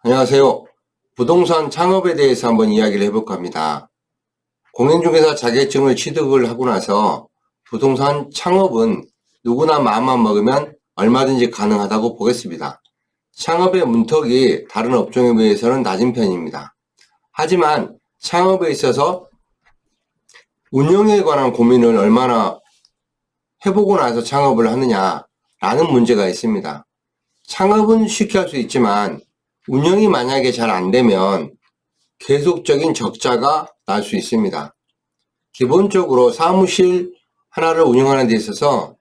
안녕하세요. 부동산 창업에 대해서 한번 이야기를 해볼까 합니다. 공인중개사 자격증을 취득을 하고 나서 부동산 창업은 누구나 마음만 먹으면 얼마든지 가능하다고 보겠습니다. 창업의 문턱이 다른 업종에 비해서는 낮은 편입니다. 하지만 창업에 있어서 운영에 관한 고민을 얼마나 해보고 나서 창업을 하느냐라는 문제가 있습니다. 창업은 쉽게 할 수 있지만 운영이 만약에 잘 안 되면 계속적인 적자가 날 수 있습니다. 기본적으로 사무실 하나를 운영하는 데 있어서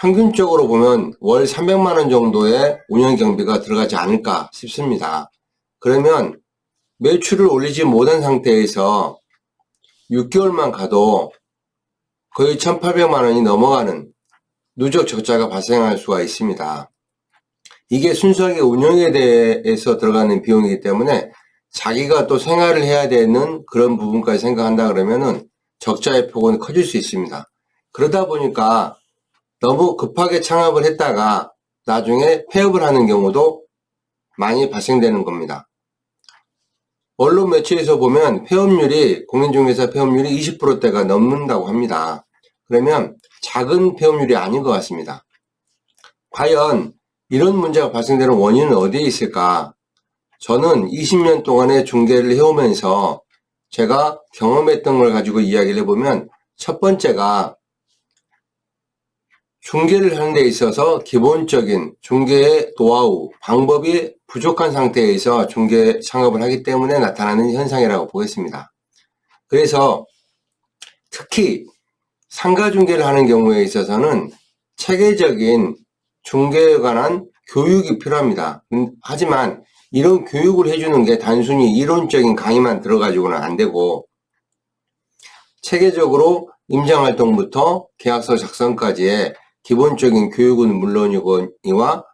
평균적으로 보면 월 300만 원 정도의 운영 경비가 들어가지 않을까 싶습니다. 그러면 매출을 올리지 못한 상태에서 6개월만 가도 거의 1,800만 원이 넘어가는 누적 적자가 발생할 수가 있습니다. 이게 순수하게 운영에 대해서 들어가는 비용이기 때문에 자기가 또 생활을 해야 되는 그런 부분까지 생각한다 그러면은 적자의 폭은 커질 수 있습니다. 그러다 보니까 너무 급하게 창업을 했다가 나중에 폐업을 하는 경우도 많이 발생되는 겁니다. 언론 매체에서 보면 폐업률이, 공인중개사 폐업률이 20%대가 넘는다고 합니다. 그러면 작은 폐업률이 아닌 것 같습니다. 과연 이런 문제가 발생되는 원인은 어디에 있을까? 저는 20년 동안의 중개를 해오면서 제가 경험했던 걸 가지고 이야기를 해보면 첫 번째가 중개를 하는 데 있어서 기본적인 중개의 노하우, 방법이 부족한 상태에서 중개 창업을 하기 때문에 나타나는 현상이라고 보겠습니다. 그래서 특히 상가 중개를 하는 경우에 있어서는 체계적인 중개에 관한 교육이 필요합니다. 하지만 이런 교육을 해주는 게 단순히 이론적인 강의만 들어가지고는 안 되고 체계적으로 임장활동부터 계약서 작성까지의 기본적인 교육은 물론이거니와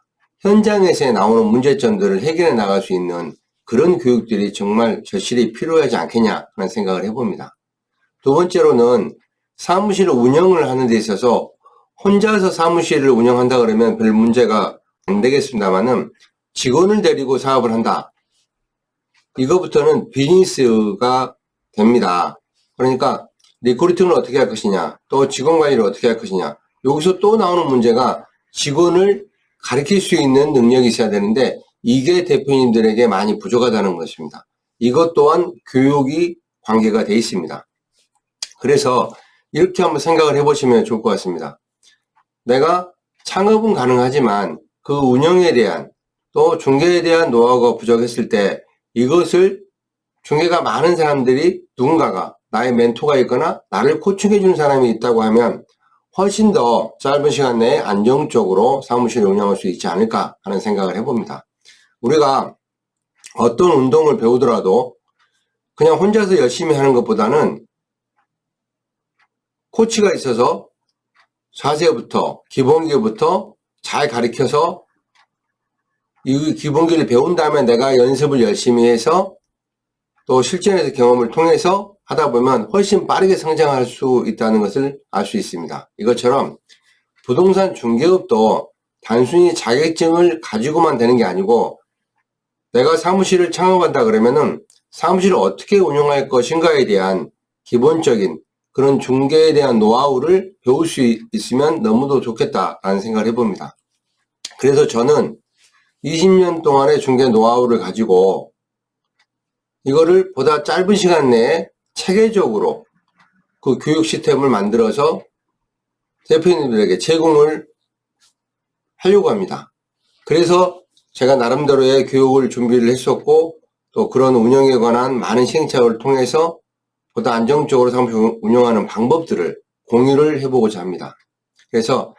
현장에서 나오는 문제점들을 해결해 나갈 수 있는 그런 교육들이 정말 절실히 필요하지 않겠냐 하는 생각을 해봅니다. 두 번째로는 사무실 운영을 하는 데 있어서 혼자서 사무실을 운영한다 그러면 별 문제가 안 되겠습니다만은 직원을 데리고 사업을 한다. 이거부터는 비즈니스가 됩니다. 그러니까 리크루팅을 어떻게 할 것이냐, 또 직원 관리를 어떻게 할 것이냐. 여기서 또 나오는 문제가 직원을 가르칠 수 있는 능력이 있어야 되는데 이게 대표님들에게 많이 부족하다는 것입니다. 이것 또한 교육이 관계가 돼 있습니다. 그래서 이렇게 한번 생각을 해보시면 좋을 것 같습니다. 내가 창업은 가능하지만 그 운영에 대한 또 중개에 대한 노하우가 부족했을 때 이것을 중개가 많은 사람들이 누군가가 나의 멘토가 있거나 나를 코칭해 주는 사람이 있다고 하면 훨씬 더 짧은 시간 내에 안정적으로 사무실을 운영할 수 있지 않을까 하는 생각을 해봅니다. 우리가 어떤 운동을 배우더라도 그냥 혼자서 열심히 하는 것보다는 코치가 있어서 자세부터 기본기부터 잘 가르쳐서 이 기본기를 배운 다음에 내가 연습을 열심히 해서 또 실전에서 경험을 통해서 하다 보면 훨씬 빠르게 성장할 수 있다는 것을 알 수 있습니다. 이것처럼 부동산 중개업도 단순히 자격증을 가지고만 되는 게 아니고 내가 사무실을 창업한다 그러면은 사무실을 어떻게 운영할 것인가에 대한 기본적인 그런 중개에 대한 노하우를 배울 수 있으면 너무도 좋겠다라는 생각을 해봅니다. 그래서 저는 20년 동안의 중개 노하우를 가지고 이거를 보다 짧은 시간 내에 체계적으로 그 교육 시스템을 만들어서 대표님들에게 제공을 하려고 합니다. 그래서 제가 나름대로의 교육을 준비를 했었고 또 그런 운영에 관한 많은 시행착오를 통해서 보다 안정적으로 사무실 운영하는 방법들을 공유를 해보고자 합니다. 그래서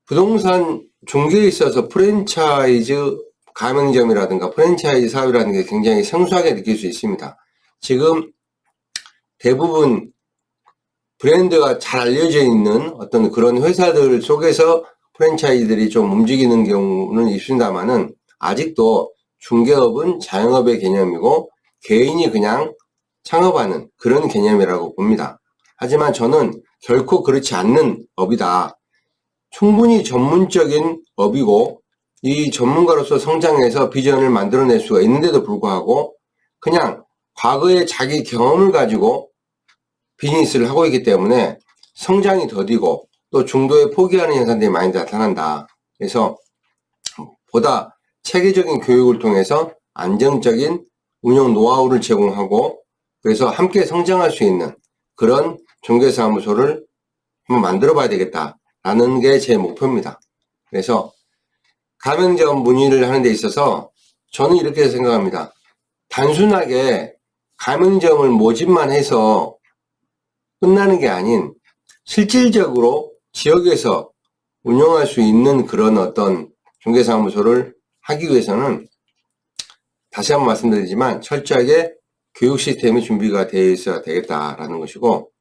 부동산 중개에 있어서 프랜차이즈 가맹점이라든가 프랜차이즈 사업이라는 게 굉장히 생소하게 느낄 수 있습니다. 지금 대부분 브랜드가 잘 알려져 있는 어떤 그런 회사들 속에서 프랜차이즈들이 좀 움직이는 경우는 있습니다만은 아직도 중개업은 자영업의 개념이고 개인이 그냥 창업하는 그런 개념이라고 봅니다. 하지만 저는 결코 그렇지 않는 업이다. 충분히 전문적인 업이고 이 전문가로서 성장해서 비전을 만들어낼 수가 있는데도 불구하고 그냥 과거의 자기 경험을 가지고 비즈니스를 하고 있기 때문에 성장이 더디고 또 중도에 포기하는 현상들이 많이 나타난다. 그래서 보다 체계적인 교육을 통해서 안정적인 운영 노하우를 제공하고 그래서 함께 성장할 수 있는 그런 중개사무소를 한번 만들어 봐야 되겠다라는 게 제 목표입니다. 그래서 가맹점 문의를 하는 데 있어서 저는 이렇게 생각합니다. 단순하게 가맹점을 모집만 해서 끝나는 게 아닌 실질적으로 지역에서 운영할 수 있는 그런 어떤 중개사무소를 하기 위해서는 다시 한번 말씀드리지만 철저하게 교육 시스템이 준비가 되어 있어야 되겠다라는 것이고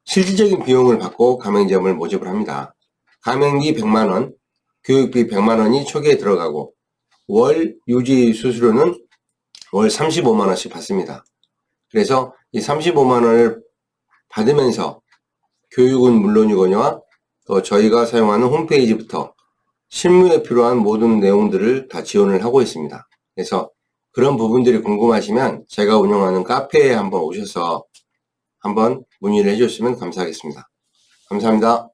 실질적인 비용을 받고 가맹점을 모집을 합니다. 가맹비 100만원, 교육비 100만원이 초기에 들어가고 월 유지 수수료는 월 35만원씩 받습니다. 그래서 이 35만원을 받으면서 교육은 물론이거니와 또 저희가 사용하는 홈페이지부터 실무에 필요한 모든 내용들을 다 지원을 하고 있습니다. 그래서 그런 부분들이 궁금하시면 제가 운영하는 카페에 한번 오셔서 한번 문의를 해주시면 감사하겠습니다. 감사합니다.